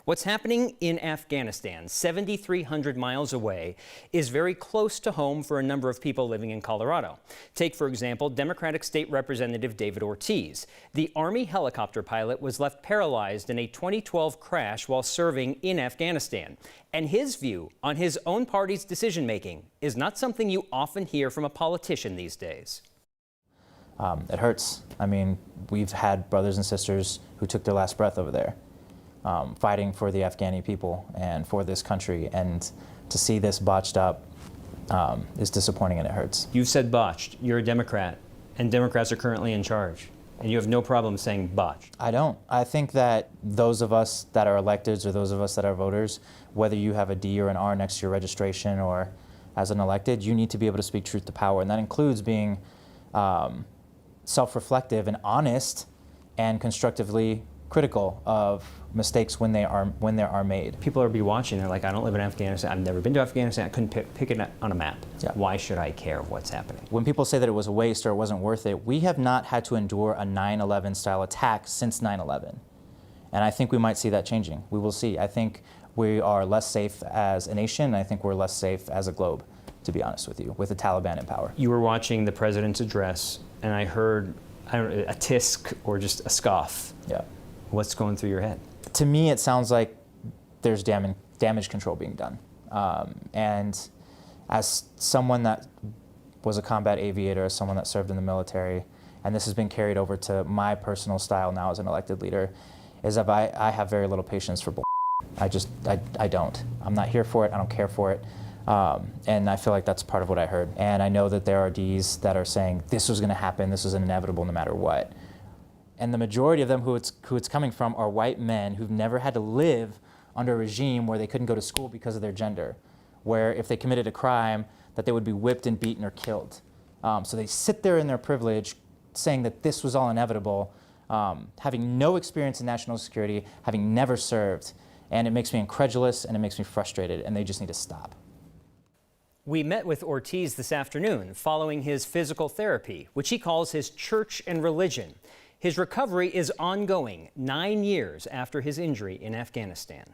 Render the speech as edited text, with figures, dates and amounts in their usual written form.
What's happening in Afghanistan, 7,300 miles away, is very close to home for a number of people living in Colorado. Take, for example, Democratic State Representative David Ortiz. The Army helicopter pilot was left paralyzed in a 2012 crash while serving in Afghanistan. And his view on his own party's decision-making is not something you often hear from a politician these days. It hurts. I mean, we've had brothers and sisters who took their last breath over there, fighting for the Afghani people and for this country. And to see this botched up is disappointing, and it hurts. You've said botched. You're a Democrat, and Democrats are currently in charge. And you have no problem saying botched. I don't. I think that those of us that are electeds or those of us that are voters, whether you have a D or an R next to your registration or as an elected, you need to be able to speak truth to power. And that includes being self-reflective and honest and constructively critical of mistakes when they are made. People are be watching. They're like, I don't live in Afghanistan. I've never been to Afghanistan. I couldn't pick it on a map. Yeah. Why should I care of what's happening? When people say that it was a waste or it wasn't worth it, we have not had to endure a 9/11 style attack since 9/11. And I think we might see that changing. We will see. I think we are less safe as a nation, and I think we're less safe as a globe, to be honest with you, with the Taliban in power. You were watching the president's address, and I heard, I don't know, a tisk or just a scoff. Yeah. What's going through your head? To me, it sounds like there's damage control being done. And as someone that was a combat aviator, as someone that served in the military, and this has been carried over to my personal style now as an elected leader, is that I have very little patience for bull. I don't. I'm not here for it. I don't care for it. And I feel like that's part of what I heard. And I know that there are Ds that are saying this was going to happen, this was inevitable no matter what. And the majority of them who it's coming from are white men who've never had to live under a regime where they couldn't go to school because of their gender, where if they committed a crime, that they would be whipped and beaten or killed. So they sit there in their privilege saying that this was all inevitable, having no experience in national security, having never served. And it makes me incredulous and it makes me frustrated, and they just need to stop. We met with Ortiz this afternoon following his physical therapy, which he calls his church and religion. His recovery is ongoing 9 years after his injury in Afghanistan.